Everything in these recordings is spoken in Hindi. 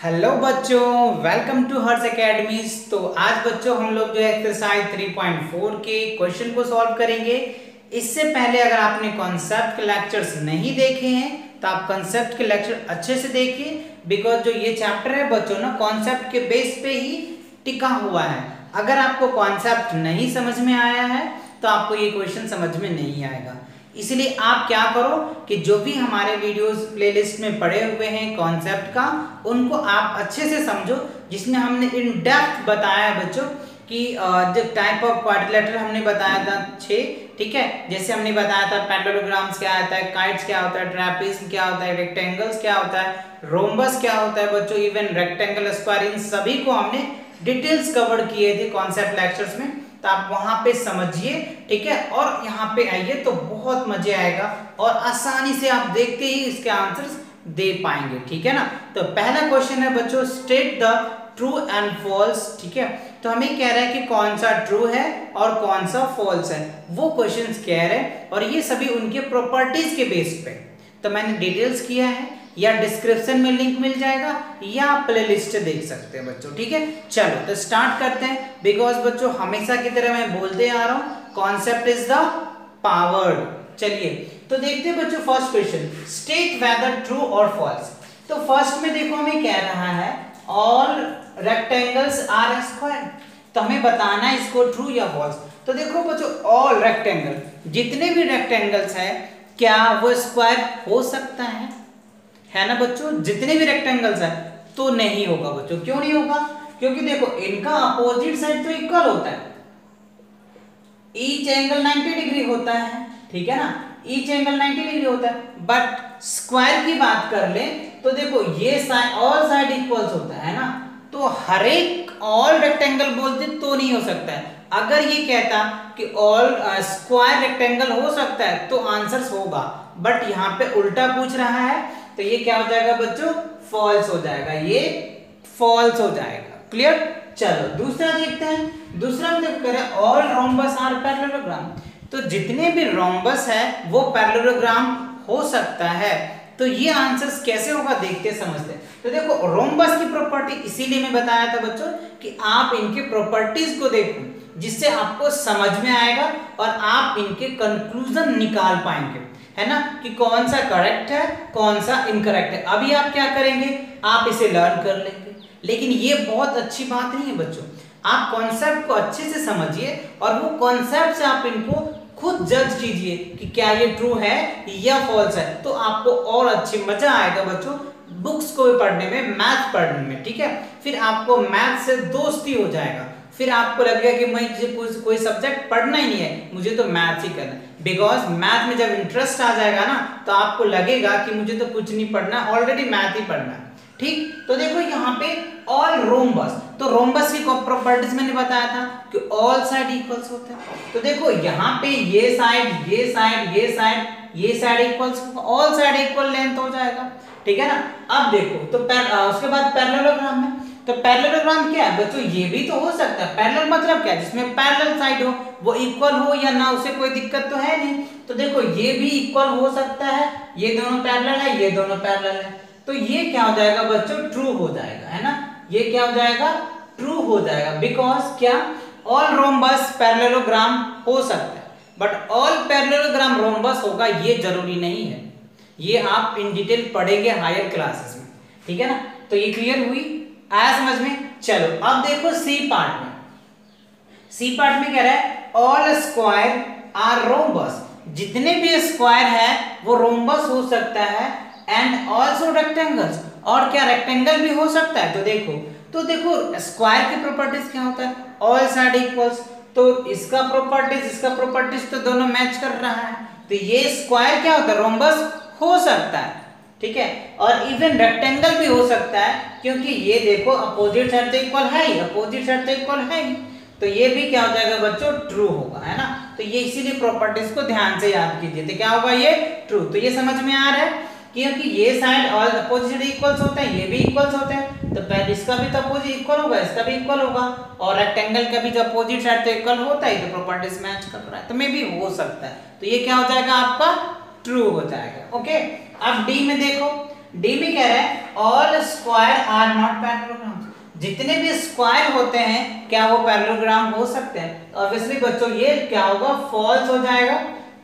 हेलो बच्चों, वेलकम टू हर्ष एकेडमीज। तो आज बच्चों हम लोग जो है एक्सरसाइज 3.4 के क्वेश्चन को सॉल्व करेंगे। इससे पहले अगर आपने कॉन्सेप्ट के लेक्चर्स नहीं देखे हैं तो आप कॉन्सेप्ट के लेक्चर अच्छे से देखिए, बिकॉज जो ये चैप्टर है बच्चों ना कॉन्सेप्ट के बेस पे ही टिका हुआ है। अगर आपको कॉन्सेप्ट नहीं समझ में आया है तो आपको ये क्वेश्चन समझ में नहीं आएगा। इसलिए आप क्या करो कि जो भी हमारे वीडियोस प्लेलिस्ट में पड़े हुए हैं कॉन्सेप्ट का, उनको आप अच्छे से समझो, जिसमें हमने इन डेप्थ बताया है बच्चों कि जो टाइप ऑफ क्वाड्रिलेटरल हमने बताया था 6, ठीक है। जैसे हमने बताया था पैरेललोग्राम्स क्या आता है, काइट्स क्या होता है, ट्रैपीज क्या होता है, रेक्टेंगल्स क्या होता है, रोम्बस क्या होता है बच्चों, इवन रेक्टेंगल, स्क्वायर, इन सभी को हमने डिटेल्स कवर किए थे कॉन्सेप्ट लेक्चर्स में। तो आप वहां पे समझिए, ठीक है, और यहाँ पे आइए तो बहुत मजे आएगा और आसानी से आप देखते ही इसके आंसर्स दे पाएंगे, ठीक है ना। तो पहला क्वेश्चन है बच्चों, state the true and false, ठीक है। तो हमें कह रहा है कि कौन सा ट्रू है और कौन सा फॉल्स है, वो क्वेश्चंस कह रहे हैं, और ये सभी उनके प्रॉपर्टीज के बेस पे। तो मैंने डिटेल्स किया है, या डिस्क्रिप्शन में लिंक मिल जाएगा, या प्लेलिस्ट देख सकते हैं बच्चों, ठीक है। चलो तो स्टार्ट करते हैं, बिकॉज बच्चों हमेशा की तरह मैं बोलते आ रहा हूं, कॉन्सेप्ट इज द पावर। चलिए तो देखते हैं बच्चों first question, state whether true और फॉल्स। तो फर्स्ट में देखो हमें कह रहा है ऑल रेक्टेंगल्स आर स्क्वायर, तो हमें बताना है इसको ट्रू या फॉल्स। तो देखो बच्चों ऑल रेक्टेंगल, जितने भी रेक्टेंगल्स है क्या वो स्क्वायर हो सकता है ना बच्चों। जितने भी रेक्टेंगल्स है तो नहीं होगा बच्चों। क्यों नहीं होगा? क्योंकि देखो इनका अपोजिट साइड तो इक्वल होता है, ईच एंगल 90 डिग्री होता है, ठीक है ना, ईच एंगल 90 डिग्री होता है। बट स्क्वायर की बात कर ले तो देखो ये साइड ऑल साइड इक्वल्स होता है ना, तो हर एक ऑल रेक्टेंगल बोलते तो नहीं हो सकता है। अगर ये कहता कि ऑल स्क्वायर रेक्टेंगल हो सकता है तो आंसर्स होगा, बट यहाँ पे उल्टा पूछ रहा है, तो ये क्या हो जाएगा बच्चों, फॉल्स हो जाएगा, ये फॉल्स हो जाएगा। क्लियर। चलो दूसरा देखते हैं। दूसरा में देखो कह रहे हैं ऑल रोम्बस आर पैरेललोग्राम, तो जितने भी रोम्बस है वो पैरेललोग्राम हो सकता है। तो ये आंसर्स कैसे होगा देखते समझते। तो देखो रोम्बस की प्रॉपर्टी इसीलिए मैं बताया था बच्चों कि आप इनके प्रॉपर्टीज को देखो, जिससे आपको समझ में आएगा और आप इनके कंक्लूजन निकाल पाएंगे, है ना, कि कौन सा करेक्ट है कौन सा इनकरेक्ट है। अभी आप क्या करेंगे, आप इसे लर्न कर लेंगे, लेकिन ये बहुत अच्छी बात नहीं है बच्चों। आप कॉन्सेप्ट को अच्छे से समझिए और वो कॉन्सेप्ट से आप इनको खुद जज कीजिए कि क्या ये ट्रू है या फॉल्स है, तो आपको और अच्छी मजा आएगा बच्चों बुक्स को भी पढ़ने में, मैथ पढ़ने में, ठीक है। फिर आपको मैथ से दोस्ती हो जाएगा, फिर आपको लगेगा कि मुझे कोई सब्जेक्ट पढ़ना ही नहीं है, मुझे तो मैथ ही करना है। बिकॉज मैथ में जब इंटरेस्ट आ जाएगा ना तो आपको लगेगा कि मुझे तो कुछ नहीं पढ़ना, ऑलरेडी मैथ ही पढ़ना है, ठीक। तो देखो यहाँ पे ऑल रोम्बस, तो रोम्बस की प्रॉपर्टीज मैंने बताया था कि ऑल साइड इक्वल्स होते हैं। तो देखो यहाँ पे ये साइड ये साइड ये साइड ये side equals, all side equal length हो जाएगा, ठीक है ना। अब देखो तो उसके बाद पैरेललोग्राम में, तो पैरेललोग्राम क्या है बच्चों, ये भी तो हो सकता है। पैरेलल मतलब क्या, जिसमें पैरेलल साइड हो, वो इक्वल हो या ना, उसे कोई दिक्कत तो है नहीं। तो देखो ये भी इक्वल हो सकता है, ये दोनों पैरेलल है, ये दोनों पैरेलल है, तो ये क्या हो जाएगा बच्चों, ट्रू हो जाएगा, है ना। ये क्या हो जाएगा, ट्रू हो जाएगा। बिकॉज क्या, ऑल रोम्बस पैरेललोग्राम हो सकता है, बट ऑल पैरेललोग्राम रोम्बस होगा ये जरूरी नहीं है। ये आप इन डिटेल पढ़ेंगे हायर क्लासेस में, ठीक है ना। तो ये क्लियर हुई, आया समझ में। चलो अब देखो सी पार्ट में, सी पार्ट में कह रहा है ऑल स्क्वायर आर रोम्बस, जितने भी स्क्वायर है वो रोम्बस हो सकता है, एंड ऑल्सो रेक्टेंगल्स, और क्या रेक्टेंगल भी हो सकता है। तो देखो स्क्वायर की प्रॉपर्टीज क्या होता है, ऑल साइड इक्वल्स, तो इसका प्रॉपर्टीज तो दोनों मैच कर रहा है, तो ये स्क्वायर क्या होता है, रोम्बस हो सकता है, ठीक है। और इवन रेक्टेंगल भी हो सकता है, क्योंकि ये देखो अपोजिट साइड तो इक्वल है ही, अपोजिट साइड तो इक्वल है ही, तो ये भी क्या हो जाएगा बच्चों, ट्रू होगा, है ना। तो ये इसीलिए प्रॉपर्टीज को ध्यान से याद कीजिए, तो क्या होगा ये ट्रू। तो ये समझ में आ रहा है, क्योंकि ये साइड और अपोजिट इक्वल्स होते हैं, ये भी इक्वल्स होते हैं, तो पहले इसका भी तो अपोजिट इक्वल होगा, इसका भी इक्वल होगा, और रेक्टेंगल का भी जो अपोजिट साइड तो इक्वल होता है, तो प्रॉपर्टीज मैच कर रहा है, तो मे भी हो सकता है। तो ये क्या हो जाएगा आपका, ट्रू हो जाएगा। ओके अब डी में देखो, डी में कह रहा है all square are not parallelogram, जितने भी स्क्वायर होते हैं क्या वो पैरेललोग्राम हो सकते हैं? ऑब्वियसली बच्चों ये क्या होगा, फॉल्स हो जाएगा।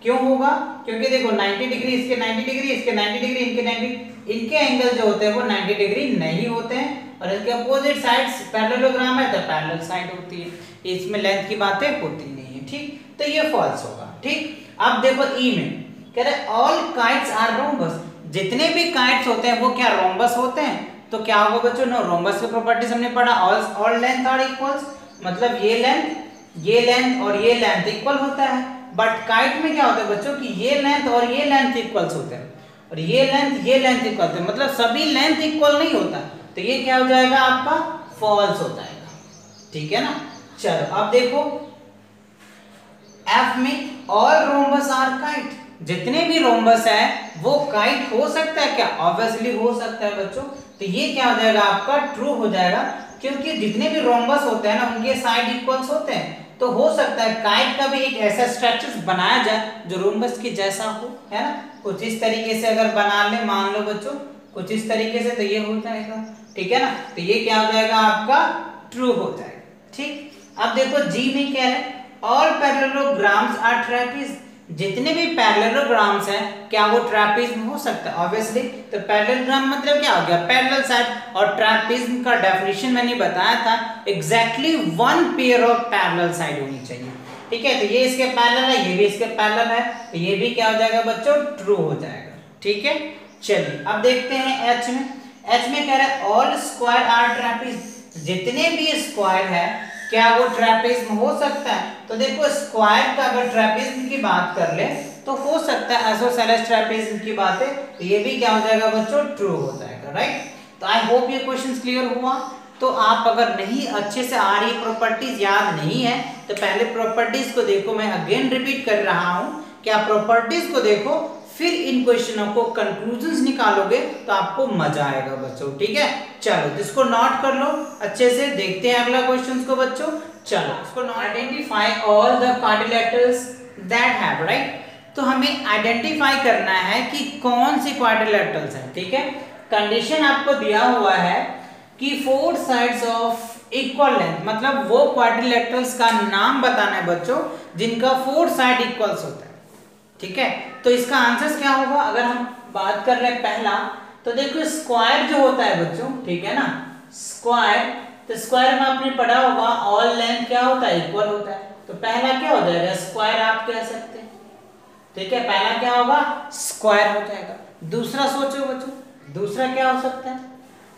क्यों होगा? क्योंकि देखो 90 डिग्री इसके 90 डिग्री इसके 90 डिग्री इनके 90, इनके एंगल जो होते हैं वो 90 डिग्री नहीं होते हैं, और इसके अपोजिट साइड्स पैरेललोग्राम है तो पैरेलल साइड होती है, इसमें लेंथ की बातें होती नहीं है। ठीक, तो ये फॉल्स होगा। ठीक, अब देखो ई में कह रहे ऑल काइट्स आर रोम्बस, जितने भी काइट्स होते हैं वो क्या रोम्बस होते हैं? तो क्या होगा बच्चों, नो रोम्बस की प्रॉपर्टीज हमने पढ़ा, ऑल लेंथ आर इक्वल्स, मतलब ये लेंथ और ये लेंथ इक्वल होता है। बट काइट में क्या होता है बच्चों कि ये लेंथ और ये लेंथ इक्वल्स होते हैं, और ये लेंथ इक्वल होते हैं, मतलब सभी लेंथ इक्वल नहीं होता, तो ये क्या हो जाएगा आपका फॉल्स हो जाएगा। ठीक है ना। चलो अब देखो एफ में ऑल रोम्बस आर काइट, जितने भी रोम्बस है वो काइट हो सकता है क्या? ऑब्वियसली हो सकता है बच्चों। तो ये क्या हो जाएगा आपका ट्रू हो जाएगा, क्योंकि जितने भी रोम्बस होते हैं ना उनके साइड इक्वल्स होते हैं, तो हो सकता है काइट का भी एक ऐसा स्ट्रक्चर बनाया जाए जो रोम्बस के जैसा हो, है ना। कुछ इस तरीके से अगर बना ले, मान लो बच्चों कुछ इस तरीके से, तो ये हो जाएगा। ठीक है ना, तो ये क्या हो जाएगा आपका ट्रू हो जाएगा। ठीक, अब देखो जी में क्या है ऑल पैरेललोग्राम्स आर ट्रेपीज, जितने भी पैरेललोग्राम्स हैं क्या वो ट्रेपीज्म हो सकता है? ऑब्वियसली। तो पैरेललोग्राम मतलब क्या हो गया, पैरेलल साइड, और ट्रेपीज्म का डेफिनेशन मैंने बताया था, exactly one pair of parallel side होनी चाहिए। ठीक है, तो ये इसके पैरेलल है, ये भी इसके पैरेलल है, तो ये भी क्या हो जाएगा बच्चों ट्रू हो जाएगा। ठीक है, चलिए अब देखते हैं एच में। एच में कह रहा है ऑल स्क्वायर आर ट्रेपीज, जितने भी स्क्वायर है क्या वो ट्रेपीज्म हो सकता है? तो देखो स्क्वायर का अगर ट्रेपीज्म की बात कर ले तो हो सकता है आइसोसेलेस ट्रेपीज्म की बात है, तो ये भी क्या हो जाएगा बच्चों ट्रू हो जाएगा। राइट, तो आई होप ये क्वेश्चन क्लियर हुआ। तो आप अगर नहीं अच्छे से आ रही प्रॉपर्टीज याद नहीं है तो पहले प्रॉपर्टीज को देखो, मैं अगेन रिपीट कर रहा हूं कि आप प्रॉपर्टीज को देखो, फिर इन क्वेश्चनों को कंक्लूजन्स निकालोगे तो आपको मजा आएगा बच्चों। ठीक है, चलो इसको नोट कर लो अच्छे से, देखते हैं अगला क्वेश्चन को बच्चों। चलो इसको identify all the quadrilaterals that have, right. तो हमें आइडेंटिफाई करना है कि कौन सी क्वाड्रिलेटरल्स हैं। ठीक है, कंडीशन आपको दिया हुआ है कि four sides of equal length, मतलब वो क्वाड्रिलेटरल्स का नाम बताना है बच्चों जिनका फोर साइड इक्वल्स होता है। ठीक है, तो इसका आंसर क्या होगा? अगर हम बात कर रहे हैं पहला, तो देखो स्क्वायर जो होता है बच्चों, ठीक है ना, स्क्वायर, तो स्क्वायर में आपने पढ़ा होगा ऑल लेंथ क्या होता है, इक्वल होता है, तो पहला क्या हो जाएगा स्क्वायर आप कह सकते हैं। ठीक है, पहला क्या होगा स्क्वायर हो जाएगा। दूसरा सोचो बच्चों, दूसरा क्या हो सकता है?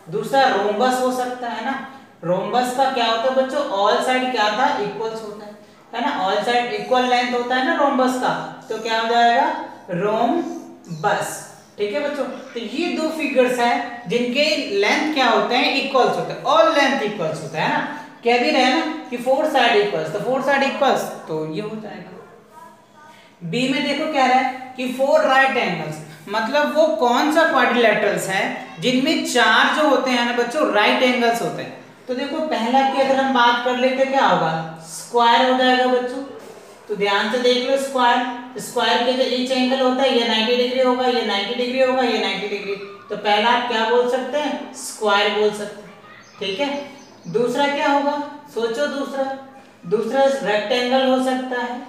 दूसरा रोम्बस हो सकता है ना। रोम्बस का क्या होता है बच्चों, ऑल साइड क्या था इक्वल्स होता है ना, ऑल साइड इक्वल लेंथ होता है ना रोम्बस का, तो क्या हो जाएगा रोम्बस। ठीक है बच्चों, तो ये दो फिगर्स हैं जिनके लेंथ क्या होते हैं इक्वल्स होते हैं, ऑल लेंथ इक्वल्स होता है ना, कह भी रहे ना कि फोर साइड इक्वल्स, तो फोर साइड इक्वल्स तो ये हो जाएगा। बी में देखो क्या रहा है कि फोर राइट एंगल्स, मतलब वो कौन सा क्वाड्रिलेटरल्स है जिनमें चार जो होते हैं ना बच्चों राइट एंगल्स होते हैं। तो देखो पहला की अगर हम बात कर लेते क्या होगा स्क्वायर हो जाएगा बच्चों, तो ध्यान से देख लो स्क्वायर, स्क्वायर के जो ईच एंगल होता है ये 90 डिग्री होगा, ये 90 डिग्री होगा, ये 90 डिग्री, तो पहला आप क्या बोल सकते हैं स्क्वायर बोल सकते हैं। ठीक है, दूसरा क्या होगा सोचो, दूसरा रेक्टेंगल हो सकता है,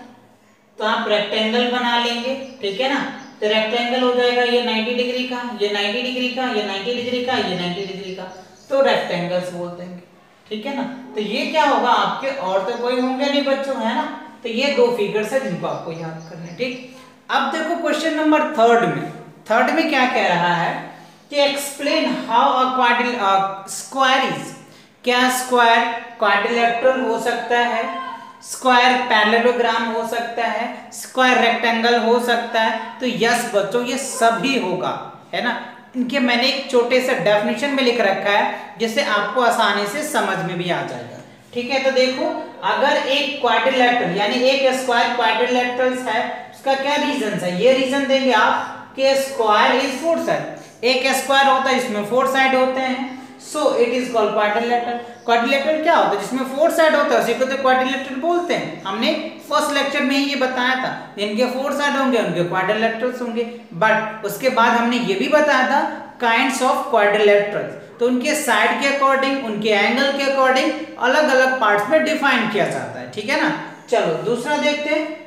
तो आप रेक्टेंगल बना लेंगे। ठीक है ना, तो रेक्टेंगल हो जाएगा ये 90 डिग्री का, ये 90 डिग्री का, ये 90 डिग्री का, ये 90 डिग्री का, तो रेक्टेंगल्स बोल देंगे। ठीक है ना, तो ये क्या होगा आपके, और तो कोई होंगे नहीं बच्चों, है ना, तो ये दो फिगर्स है जिनको आपको याद करने। ठीक, अब देखो क्वेश्चन नंबर थर्ड में क्या कह रहा है कि explain how a square is, क्या स्क्वायर क्वाड्रिलेटरल हो सकता है, स्क्वायर पैरेललोग्राम हो सकता है, स्क्वायर रेक्टेंगल हो सकता है, तो यस बच्चों ये सभी होगा, है ना। इनके मैंने एक छोटे से डेफिनेशन में लिख रखा है जिससे आपको आसानी से समझ में भी आ जाएगा। ठीक है, तो देखो अगर एक क्वाड्रिलेटरल यानी एक स्क्वायर क्वाड्रिलेटरल है उसका क्या रीजन है, ये रीजन देंगे आप कि स्क्वायर इज फोर साइड, एक स्क्वायर होता है इसमें फोर साइड होते हैं, so it is called quadrilateral. Quadrilateral क्या होता है जिसमें फोर साइड होता है उसी को तो क्वाड्रिलेटरल बोलते हैं, हमने फर्स्ट लेक्चर में ही ये बताया था, जिनके फोर साइड होंगे उनके क्वाड्रिलेटरल्स होंगे। बट उसके बाद हमने ये भी बताया था काइंड्स ऑफ क्वाड्रिलेटरल्स, तो उनके साइड के अकॉर्डिंग, उनके एंगल के अकॉर्डिंग अलग अलग पार्ट्स में डिफाइन किया जाता है, ठीक है ना। चलो दूसरा देखते हैं।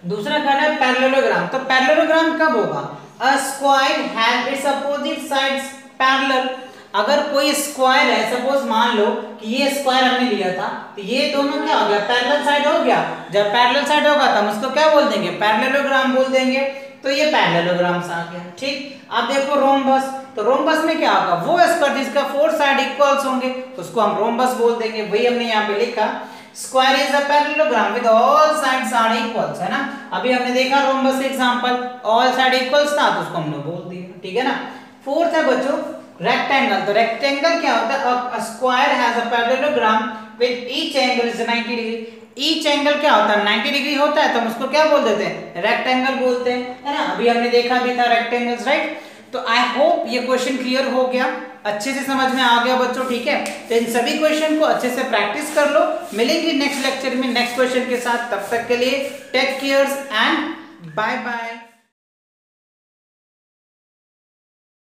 दूसरा कहना है पैरेललोग्राम। तो पैरेललोग्राम कब होगा? A square has its opposite sides parallel. अगर कोई स्क्वायर है, सपोज मान लो कि ये स्क्वायर हमने लिया था, तो ये दोनों क्या हो गया? पैरेलल साइड हो गया। जब पैरेलल साइड होगा तो हम उसको क्या बोल देंगे? पैरेललोग्राम बोल देंगे। तो ये पैरेललोग्राम आ गया, ठीक। अब देखो रोम्बस, तो रोम्बस में क्या होगा? वो स्क्वायर जिसका फोर साइड इक्वल्स होंगे, उसको हम रोम्बस बोल देंगे। वही हमने यहाँ पे लिखा, square is a parallelogram with all sides are equals, है ना। अभी हमने देखा rhombus example, all side equals था तो उसको हमने बोल दिया, ठीक है ना। फोर्थ है बच्चों रेक्टेंगल। तो रेक्टेंगल क्या होता है? A square has a parallelogram with each angle is 90 degree. Each angle क्या होता है? 90 डिग्री होता है, तो हम उसको क्या बोल देते हैं? रेक्टेंगल बोलते हैं, है ना। अभी हमने देखा भी था रेक्टेंगल्स, राइट। तो आई होप ये क्वेश्चन क्लियर हो गया, अच्छे से समझ में आ गया बच्चों, ठीक है। तो इन सभी क्वेश्चन को अच्छे से प्रैक्टिस कर लो। मिलेंगे नेक्स्ट लेक्चर में नेक्स्ट क्वेश्चन के साथ। तब तक के लिए take care and bye bye.